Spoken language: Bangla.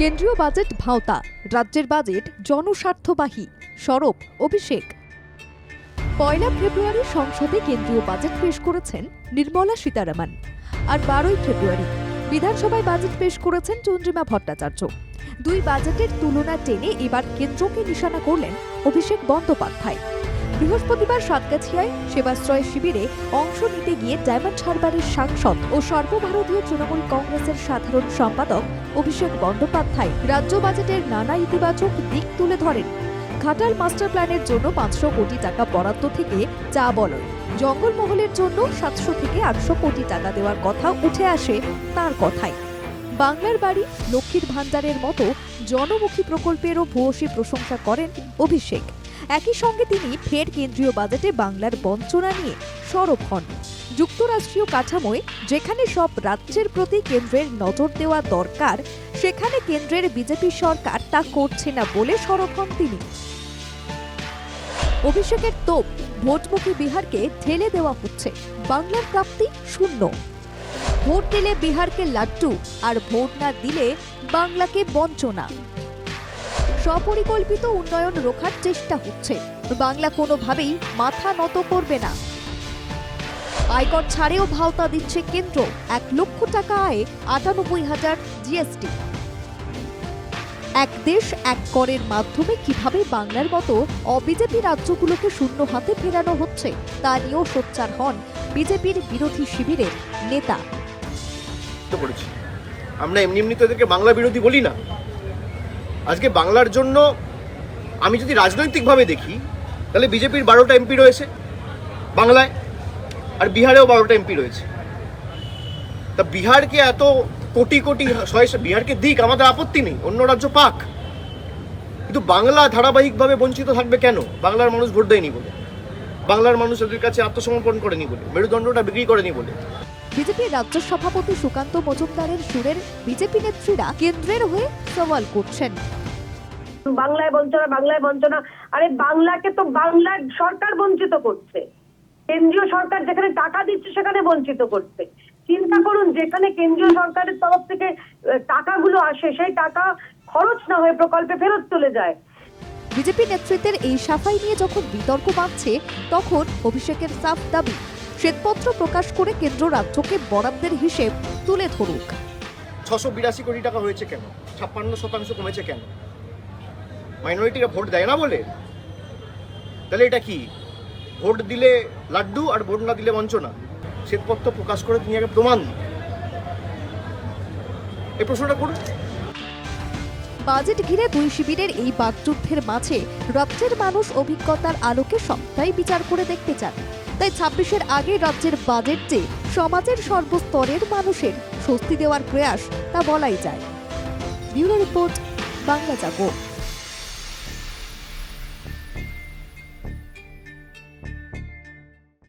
কেন্দ্রীয় বাজেট ভাওতা, রাজ্যের বাজেট জনস্বার্থবাহী, সরব অভিষেক। ১ ফেব্রুয়ারি সংসদে কেন্দ্রীয় বাজেট পেশ করেছেন নির্মলা সীতারামন, আর ১২ ফেব্রুয়ারি বিধানসভায় বাজেট পেশ করেছেন চন্দ্রিমা ভট্টাচার্য। দুই বাজেটের তুলনা টেনে এবার কেন্দ্রকে নিশানা করলেন অভিষেক বন্দ্যোপাধ্যায়। বৃহস্পতিবার সাতগাছিয়ায় সেবাশ্রয় শিবিরে অংশ নিতে গিয়ে ডায়মন্ড হারবারের সাংসদ ও সর্বভারতীয় তৃণমূল কংগ্রেসের সাধারণ সম্পাদক অভিষেক বন্দ্যোপাধ্যায় রাজ্য বাজেটের নানা ইতিবাচক দিক তুলে ধরেন। ঘাটাল মাস্টার প্ল্যানের জন্য ৫০০ কোটি টাকা বরাদ্দ থেকে চা বলয়, জঙ্গলমহলের জন্য ৭০০ থেকে ৮০০ কোটি টাকা দেওয়ার কথা উঠে আসে তার কথায়। বাংলার বাড়ি, লক্ষ্মীর ভাণ্ডারের মতো জনমুখী প্রকল্পেরও ভূয়সী প্রশংসা করেন অভিষেক। একই সঙ্গে তিনি ফের কেন্দ্রীয় বাজেটে বাংলার বঞ্চনা নিয়ে সরব হন। যুক্তরাষ্ট্রীয় কাঠামোয় যেখানে সব রাজ্যের প্রতি কেন্দ্রের নজর দেওয়া দরকার, সেখানে কেন্দ্রের বিজেপি সরকার তা করছে না বলে সরব হন তিনি। অভিষেকের তোপ, ভোটমুখী বিহারকে ঠেলে দেওয়া হচ্ছে, বাংলার প্রাপ্তি শূন্য। ভোট দিলে বিহারকে লাড্ডু, আর ভোট না দিলে বাংলাকে বঞ্চনা। স্বপরিকল্পিত উন্নয়ন রোখার চেষ্টা হচ্ছে, বাংলা কোনোভাবেই মাথা নত করবে না। আয়কর ছাড়েও ভাওতা দিচ্ছে কেন্দ্র, ১ লক্ষ টাকা আয়ে ৯৮,০০০ জিএসটি। এক দেশ এক করের মাধ্যমে কিভাবে বাংলার মতো অবিজেপি রাজ্যগুলোকে শূন্য হাতে ফেরানো হচ্ছে তা নিয়েও সোচ্চার হন বিজেপির বিরোধী শিবিরের নেতা। আমরা এমনি তো এদেরকে বাংলা বিরোধী বলি না। আজকে বাংলার জন্য আমি যদি রাজনৈতিকভাবে দেখি, তাহলে বিজেপির ১২টা এমপি রয়েছে বাংলায়, আর বিহারেও ১২টা এমপি রয়েছে। তা বিহারকে এত কোটি কোটি বিহারকে দিক, আমাদের আপত্তি নেই, অন্য রাজ্য পাক, কিন্তু বাংলা ধারাবাহিকভাবে বঞ্চিত থাকবে কেন? বাংলার মানুষ ভোট দেয়নি বলে, বাংলার মানুষ এদের কাছে আত্মসমর্পণ করেনি বলে, মেরুদণ্ডটা বিক্রি করেনি বলে। বিজেপির রাজ্য সভাপতি সুকান্ত মজুমদারের সুরের বিজেপি নেত্রীরা কেন্দ্রের হয়ে সওয়াল করছেন। বাংলায় বঞ্চনা, বাংলায় বঞ্চনা। আরে বাংলাকে তো বাংলার সরকার বঞ্চিত করছে, কেন্দ্রীয় সরকার যেখানে টাকা দিচ্ছে সেখানে বঞ্চিত করছে। চিন্তা করুন, যেখানে কেন্দ্রীয় সরকারের তরফ থেকে টাকাগুলো আসে, সেই টাকা খরচ না হয়ে প্রকল্পে ফেরত চলে যায়। বিজেপি নেতৃত্বের এই সাফাই নিয়ে যখন বিতর্ক বাড়ছে, তখন অভিষেকের সাফ দাবি শ্বেতপত্র প্রকাশ করে কেন্দ্র রাজ্যকে বরাদ্দের হিসেব তুলে ধরুক। ৬৮২ কোটি টাকা হয়েছে কেন? ৫৬% কমেছে কেন? মাইনরিটিরা ভোট দেয় না বলে? তাহলে এটা কি? ভোট দিলে লাড্ডু আর ভোট না দিলে বঞ্চনা? শ্বেতপত্র প্রকাশ করে তিনি আগে প্রমাণ দিন, এই প্রশ্নটা করুন। বাজেট ঘিরে দুই শিবিরের এই বাকযুদ্ধের মাঝে রাজ্যের মানুষ অভিজ্ঞতার আলোকে সবটাই বিচার করে দেখতে চান। তাই ২৬-এর আগে রাজ্যের বাজেট যে সমাজের সর্বস্তরের মানুষের স্বস্তি দেওয়ার প্রয়াস, তা বলাই যায়। ব্যুরো রিপোর্ট, বাংলা জাগো।